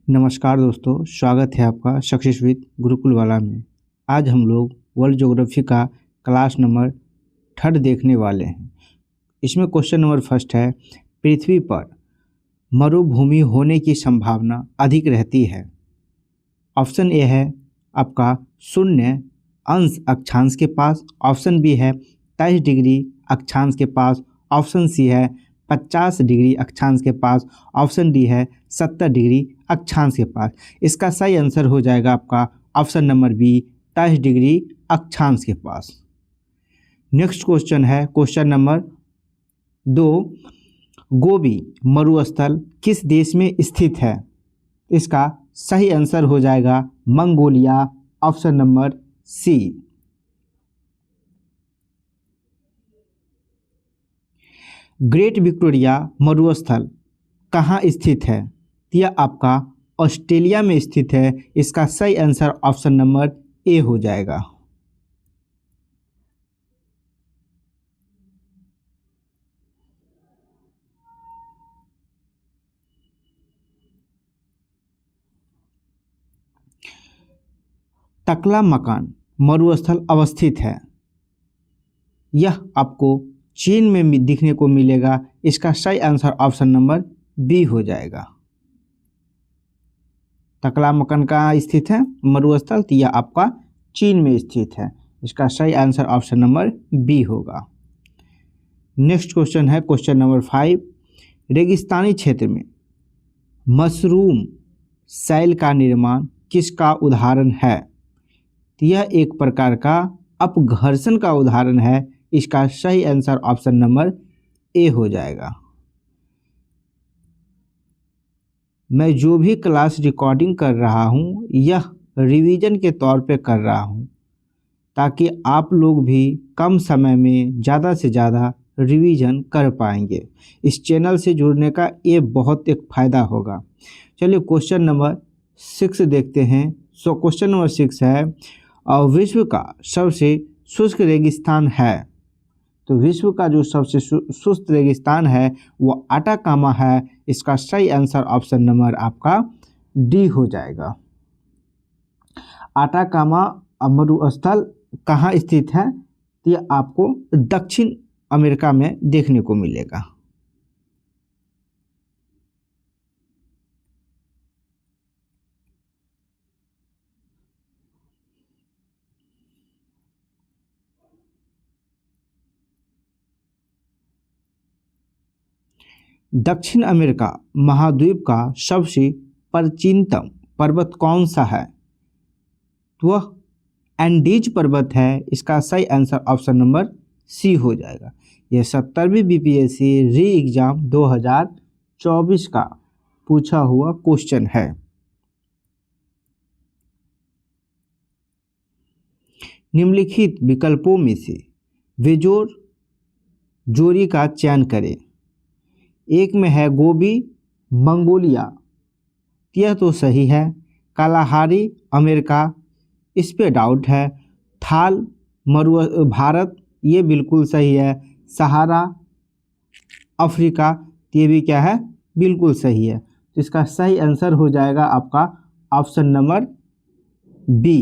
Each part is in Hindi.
नमस्कार दोस्तों, स्वागत है आपका सक्सेस विद गुरुकुल वाला में। आज हम लोग वर्ल्ड ज्योग्राफी का क्लास नंबर 3 देखने वाले हैं। इसमें क्वेश्चन नंबर फर्स्ट है, पृथ्वी पर मरुभूमि होने की संभावना अधिक रहती है। ऑप्शन ए है आपका 0 अक्षांश के पास, ऑप्शन बी है 23 डिग्री अक्षांश के पास, ऑप्शन सी है 50 डिग्री अक्षांश के पास, ऑप्शन डी है 70 डिग्री अक्षांश के पास। इसका सही आंसर हो जाएगा आपका ऑप्शन नंबर बी, 23 डिग्री अक्षांश के पास। नेक्स्ट क्वेश्चन है क्वेश्चन नंबर 2, गोबी मरुस्थल किस देश में स्थित है? इसका सही आंसर हो जाएगा Mongolia, option number C. Great Victoria मरुस्थल कहाँ स्थित है? यह आपका ऑस्ट्रेलिया में स्थित है। इसका सही आंसर ऑप्शन नंबर ए हो जाएगा। तकलामकान मरुस्थल अवस्थित है। यह आपको चीन में दिखने को मिलेगा। इसका सही आंसर ऑप्शन नंबर बी हो जाएगा। तकलामकान कहाँ स्थित है मरुस्थल? तो यह आपका चीन में स्थित है। इसका सही आंसर ऑप्शन नंबर बी होगा। नेक्स्ट क्वेश्चन है क्वेश्चन नंबर 5, रेगिस्तानी क्षेत्र में मशरूम सेल का निर्माण किसका उदाहरण है? यह एक प्रकार का अपघर्षण का उदाहरण है। इसका सही आंसर ऑप्शन नंबर ए हो जाएगा। मैं जो भी क्लास रिकॉर्डिंग कर रहा हूँ यह रिवीजन के तौर पे कर रहा हूँ, ताकि आप लोग भी कम समय में ज़्यादा से ज़्यादा रिवीजन कर पाएंगे। इस चैनल से जुड़ने का ये बहुत एक फ़ायदा होगा। चलिए क्वेश्चन नंबर 6 देखते हैं। क्वेश्चन नंबर 6 है, विश्व का सबसे शुष्क रेगिस्तान है। तो विश्व का जो सबसे शुष्क रेगिस्तान है वो अटाकामा है। इसका सही आंसर ऑप्शन नंबर आपका डी हो जाएगा। अटाकामा मरुस्थल कहाँ स्थित है? तो यह आपको दक्षिण अमेरिका में देखने को मिलेगा। दक्षिण अमेरिका महाद्वीप का सबसे प्राचीनतम पर्वत कौन सा है? तो वह एंडीज पर्वत है। इसका सही आंसर ऑप्शन नंबर सी हो जाएगा। यह 70वीं बीपीएससी री एग्जाम 2024 का पूछा हुआ क्वेश्चन है। निम्नलिखित विकल्पों में से बेजोड़ जोड़ी का चयन करें। एक में है गोबी मंगोलिया, यह तो सही है। कालाहारी अमेरिका, इस पे डाउट है। थाल भारत, ये बिल्कुल सही है। सहारा अफ्रीका, ये भी क्या है? बिल्कुल सही है। तो इसका सही आंसर हो जाएगा आपका ऑप्शन नंबर बी,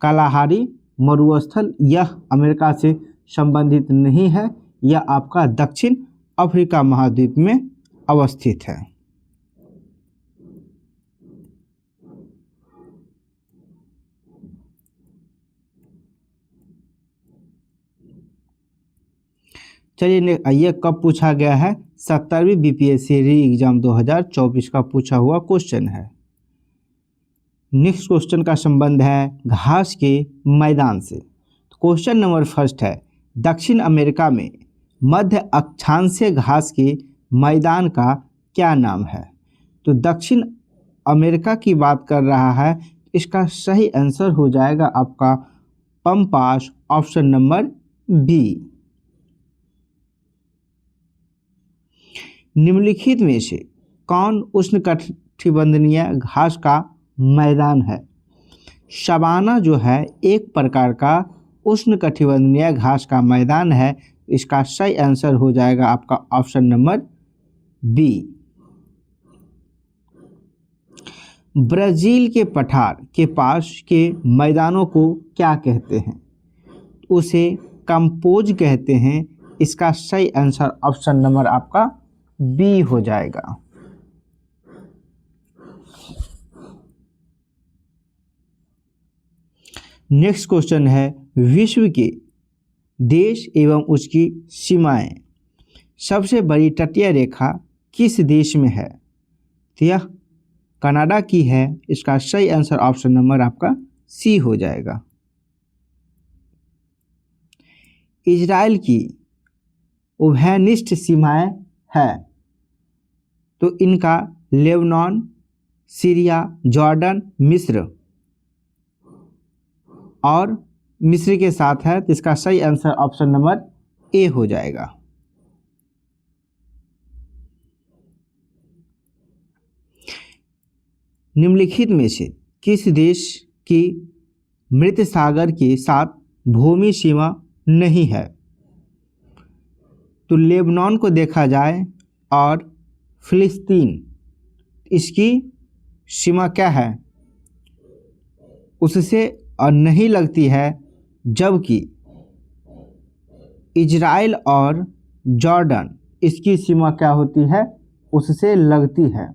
कालाहारी मरुस्थल। यह अमेरिका से संबंधित नहीं है, यह आपका दक्षिण अफ्रीका महाद्वीप में अवस्थित है। चलिए ये कब पूछा गया है? 70वीं बीपीएससी री एग्जाम 2024 का पूछा हुआ क्वेश्चन है। नेक्स्ट क्वेश्चन का संबंध है घास के मैदान से। तो क्वेश्चन नंबर फर्स्ट है, दक्षिण अमेरिका में मध्य अक्षांशीय घास के मैदान का क्या नाम है? तो दक्षिण अमेरिका की बात कर रहा है। इसका सही आंसर हो जाएगा आपका पम्पास, ऑप्शन नंबर बी। निम्नलिखित में से कौन उष्णकटिबंधीय घास का मैदान है? सवाना जो है एक प्रकार का उष्णकटिबंधीय घास का मैदान है। इसका सही आंसर हो जाएगा आपका ऑप्शन नंबर बी। ब्राज़ील के पठार के पास के मैदानों को क्या कहते हैं? उसे कंपोज कहते हैं। इसका सही आंसर ऑप्शन नंबर आपका बी हो जाएगा। नेक्स्ट क्वेश्चन है, विश्व के देश एवं उसकी सीमाएं, सबसे बड़ी तटीय रेखा किस देश में है? तो यह कनाडा की है। इसका सही आंसर ऑप्शन नंबर आपका सी हो जाएगा। इजराइल की उभयनिष्ठ सीमाएं है, तो इनका लेबनान, सीरिया, जॉर्डन, मिस्र और मिस्र के साथ है, तो इसका सही आंसर ऑप्शन नंबर ए हो जाएगा। निम्नलिखित में से किस देश की मृत सागर के साथ भूमि सीमा नहीं है? तो लेबनान को देखा जाए और फिलिस्तीन, इसकी सीमा क्या है? उससे और नहीं लगती है, जबकि इजराइल और जॉर्डन इसकी सीमा क्या होती है? उससे लगती है।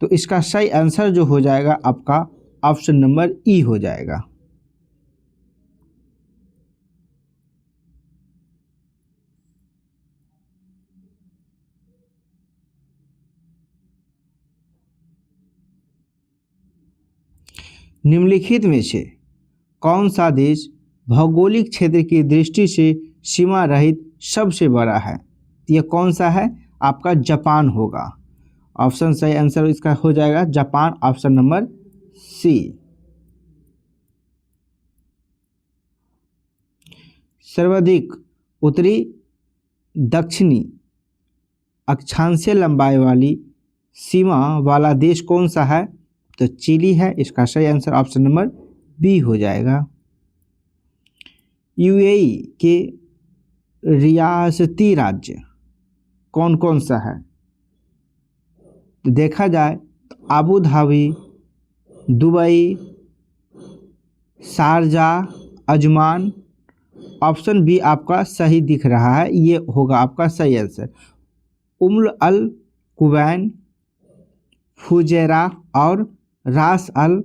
तो इसका सही आंसर जो हो जाएगा आपका ऑप्शन नंबर ई हो जाएगा। निम्नलिखित में से कौन सा देश भौगोलिक क्षेत्र की दृष्टि से सीमा रहित सबसे बड़ा है? यह कौन सा है? आपका जापान होगा। ऑप्शन सही आंसर इसका हो जाएगा जापान, ऑप्शन नंबर सी। सर्वाधिक उत्तरी दक्षिणी अक्षांशीय लंबाई वाली सीमा वाला देश कौन सा है? तो चिली है। इसका सही आंसर ऑप्शन नंबर बी हो जाएगा। यूएई के रियासती राज्य कौन कौन सा है? तो देखा जाए तो Abu Dhabi, Dubai, Sharjah, Ajman. Option B आपका सही दिख रहा है, ये होगा आपका सही आंसर। उम्र अल कुवैन, फुजैरा और रास अल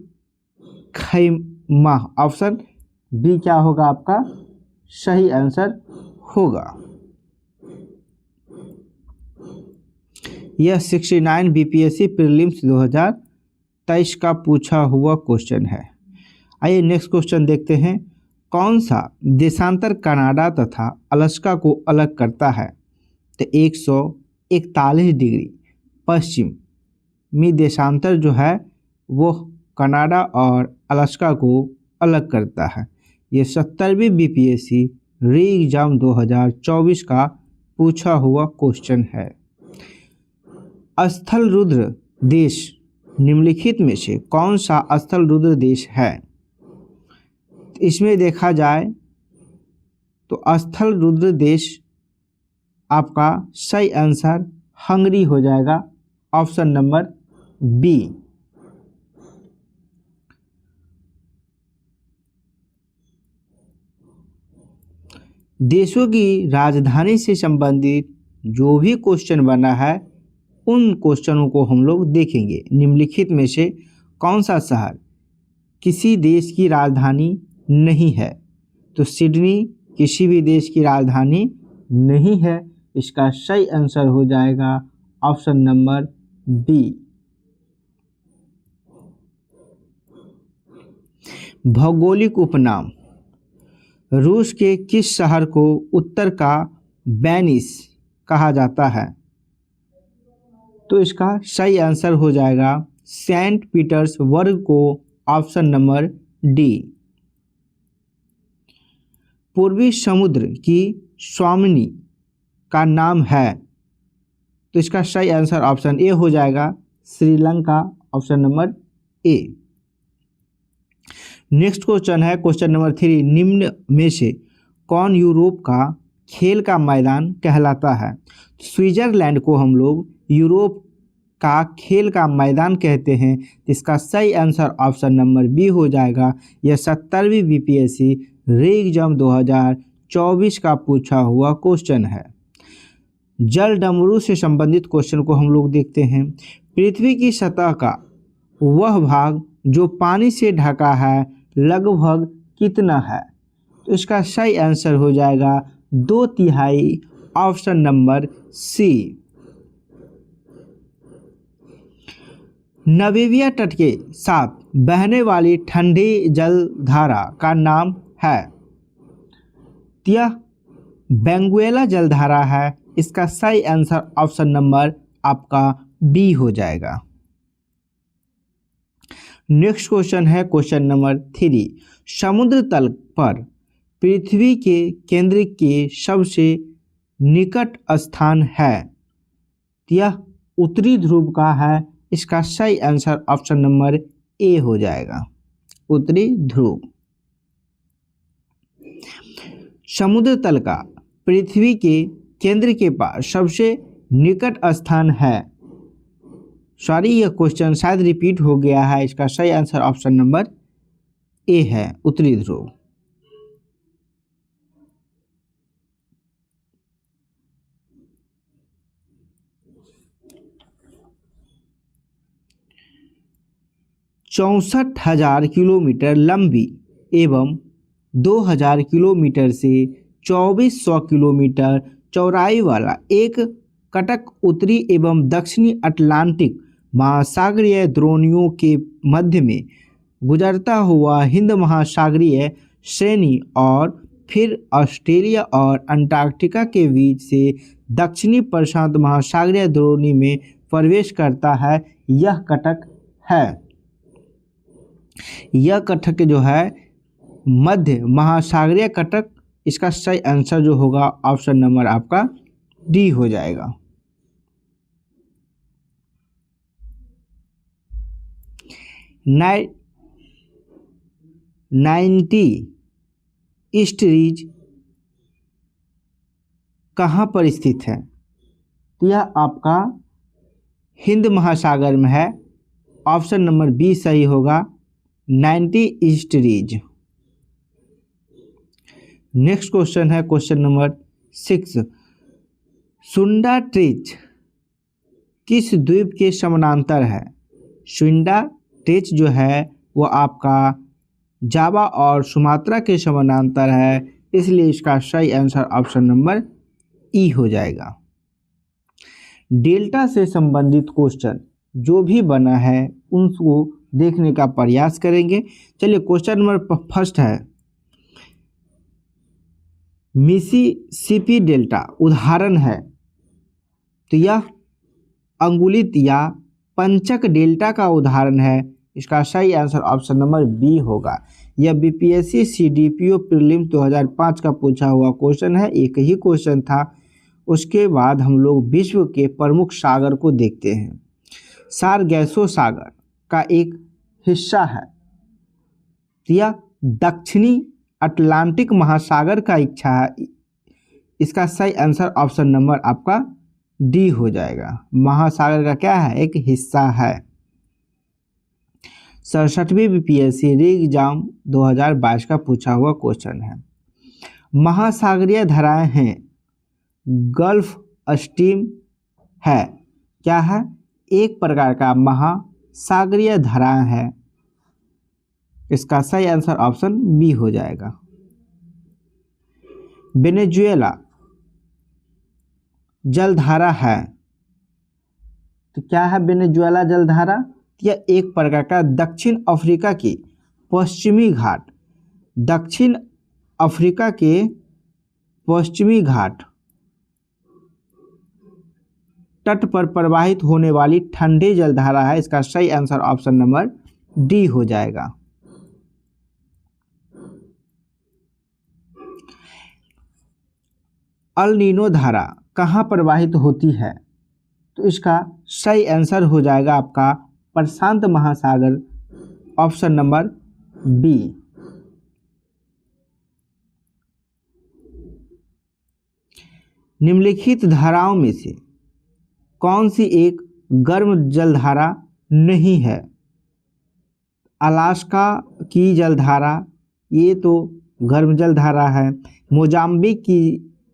खैमा। ऑप्शन बी क्या होगा आपका सही आंसर होगा। यह 69 बीपीएससी प्रीलिम्स 2023 का पूछा हुआ क्वेश्चन है। आइए नेक्स्ट क्वेश्चन देखते हैं। कौन सा देशांतर कनाडा तथा अलास्का को अलग करता है? तो 141 डिग्री पश्चिमी देशांतर जो है वो कनाडा और अलास्का को अलग करता है। ये 70वीं बीपीएससी री एग्जाम 2024 का पूछा हुआ क्वेश्चन है। स्थल रुद्र देश निम्नलिखित में से कौन सा स्थल रुद्र देश है? इसमें देखा जाए तो स्थल रुद्र देश आपका सही आंसर हंगरी हो जाएगा, ऑप्शन नंबर बी। देशों की राजधानी से संबंधित जो भी क्वेश्चन बना है उन क्वेश्चनों को हम लोग देखेंगे। निम्नलिखित में से कौन सा शहर किसी देश की राजधानी नहीं है? तो सिडनी किसी भी देश की राजधानी नहीं है। इसका सही आंसर हो जाएगा ऑप्शन नंबर बी। भौगोलिक उपनाम, रूस के किस शहर को उत्तर का वेनिस कहा जाता है? तो इसका सही आंसर हो जाएगा सेंट पीटर्सबर्ग को, ऑप्शन नंबर डी। पूर्वी समुद्र की स्वामिनी का नाम है? तो इसका सही आंसर ऑप्शन ए हो जाएगा Sri Lanka, option number A. Next question है क्वेश्चन नंबर 3। निम्न में से कौन यूरोप का खेल का मैदान कहलाता है? स्विट्जरलैंड को हम लोग यूरोप का खेल का मैदान कहते हैं? इसका सही आंसर ऑप्शन नंबर बी हो जाएगा। यह 70वीं बीपीएससी री एग्जाम 2024 का पूछा हुआ क्वेश्चन है। जल डमरू से संबंधित क्वेश्चन को हम लोग देखते हैं। पृथ्वी की सतह का वह भाग जो पानी से ढका है लगभग कितना है? तो इसका सही आंसर हो जाएगा 2/3, ऑप्शन नंबर सी। नामीबिया तट के साथ बहने वाली ठंडी जलधारा का नाम है? यह बेंगुएला जलधारा है। इसका सही आंसर ऑप्शन नंबर आपका बी हो जाएगा। नेक्स्ट क्वेश्चन है क्वेश्चन नंबर 3। समुद्र तल पर पृथ्वी के केंद्र के सबसे निकट स्थान है? यह उत्तरी ध्रुव का है। इसका सही आंसर ऑप्शन नंबर ए हो जाएगा, उत्तरी ध्रुव। समुद्र तल का पृथ्वी के केंद्र के पास सबसे निकट स्थान है? सॉरी, यह क्वेश्चन शायद रिपीट हो गया है। इसका सही आंसर ऑप्शन नंबर ए है, उत्तरी ध्रुव। चौंसठ 1000 किलोमीटर लंबी एवं 2000 किलोमीटर से 2400 किलोमीटर चौड़ाई वाला एक कटक उत्तरी एवं दक्षिणी अटलांटिक महासागरीय द्रोणियों के मध्य में गुजरता हुआ हिंद महासागरीय श्रेणी और फिर ऑस्ट्रेलिया और अंटार्कटिका के बीच से दक्षिणी प्रशांत महासागरीय द्रोणी में प्रवेश करता है, यह कटक है। यह कटक जो है मध्य महासागरीय कटक। इसका सही आंसर जो होगा ऑप्शन नंबर आपका डी हो जाएगा। नाइन्टी ईस्ट रीज कहाँ पर स्थित है? तो यह आपका हिंद महासागर में है। ऑप्शन नंबर बी सही होगा, 90 ईस्ट रीज। नेक्स्ट क्वेश्चन है क्वेश्चन नंबर 6। सुंडा ट्रेच किस द्वीप के समानांतर है? सुंडा ट्रेच जो है वो आपका जावा और सुमात्रा के समानांतर है, इसलिए इसका सही आंसर ऑप्शन नंबर ई हो जाएगा। डेल्टा से संबंधित क्वेश्चन जो भी बना है उनको देखने का प्रयास करेंगे। चलिए क्वेश्चन नंबर फर्स्ट है, मिसिसिपी डेल्टा उदाहरण है? तो यह अंगुलित या पंचक डेल्टा का उदाहरण है। इसका सही आंसर ऑप्शन नंबर बी होगा। यह बीपीएससी सीडीपीओ प्रीलिम्स 2005 का पूछा हुआ क्वेश्चन है। एक ही क्वेश्चन था। उसके बाद हम लोग विश्व के प्रमुख सागर को देखते हैं। सारगैसो सागर का एक हिस्सा है। यह दक्षिणी अटलांटिक महासागर का इच्छा है। इसका सही आंसर ऑप्शन नंबर आपका डी हो जाएगा। महासागर का क्या है? एक हिस्सा है। 67वीं बीपीएससी री एग्जाम 2022 का पूछा हुआ क्वेश्चन है। महासागरीय धाराएं हैं, गल्फ स्ट्रीम है, क्या है? एक प्रकार का महासागरीय धाराएं है। इसका सही आंसर ऑप्शन बी हो जाएगा। वेनेजुएला जलधारा है, तो क्या है वेनेजुएला जलधारा? यह एक प्रकार का दक्षिण अफ्रीका के पश्चिमी घाट, दक्षिण अफ्रीका के पश्चिमी घाट तट पर प्रवाहित होने वाली ठंडी जलधारा है। इसका सही आंसर ऑप्शन नंबर डी हो जाएगा। अल नीनो धारा कहाँ प्रवाहित होती है? तो इसका सही आंसर हो जाएगा आपका प्रशांत महासागर, ऑप्शन नंबर बी। निम्नलिखित धाराओं में से कौन सी एक गर्म जलधारा नहीं है। अलास्का की जलधारा ये तो गर्म जलधारा है। मोजाम्बिक की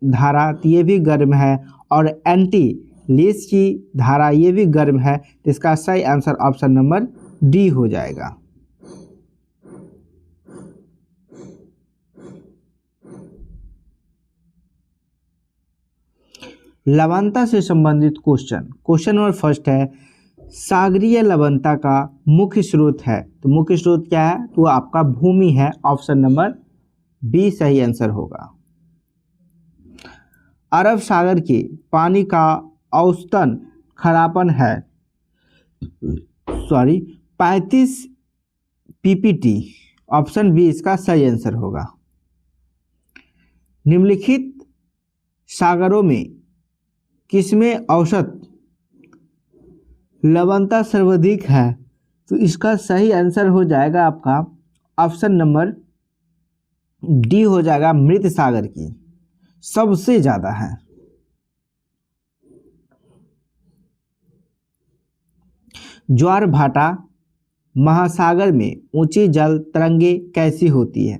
धारा तो ये भी गर्म है। और एंटीलिस की धारा ये भी गर्म है। तो इसका सही आंसर ऑप्शन नंबर डी हो जाएगा। लवणता से संबंधित क्वेश्चन नंबर फर्स्ट है, सागरीय लवणता का मुख्य स्रोत है। तो मुख्य स्रोत क्या है? तो आपका भूमि है। ऑप्शन नंबर बी सही आंसर होगा। अरब सागर के पानी का औसतन खारापन है 35 पीपीटी। ऑप्शन बी इसका सही आंसर होगा। निम्नलिखित सागरों में किसमें औसत लवणता सर्वाधिक है? तो इसका सही आंसर हो जाएगा आपका ऑप्शन नंबर डी हो जाएगा। मृत सागर की सबसे ज्यादा है। ज्वार भाटा महासागर में ऊंची जल तरंगे कैसे होती है?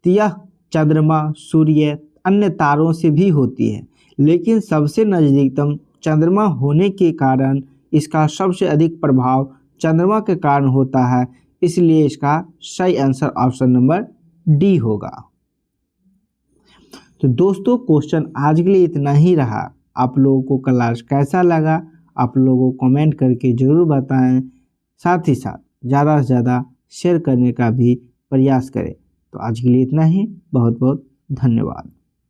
तो यह चंद्रमा, सूर्य, अन्य तारों से भी होती है, लेकिन सबसे नजदीकतम चंद्रमा होने के कारण इसका सबसे अधिक प्रभाव चंद्रमा के कारण होता है। इसलिए इसका सही आंसर ऑप्शन नंबर डी होगा। तो दोस्तों क्वेश्चन आज के लिए इतना ही रहा। आप लोगों को क्लास कैसा लगा आप लोगों को कमेंट करके ज़रूर बताएं। साथ ही साथ ज़्यादा से ज़्यादा शेयर करने का भी प्रयास करें। तो आज के लिए इतना ही। बहुत बहुत धन्यवाद।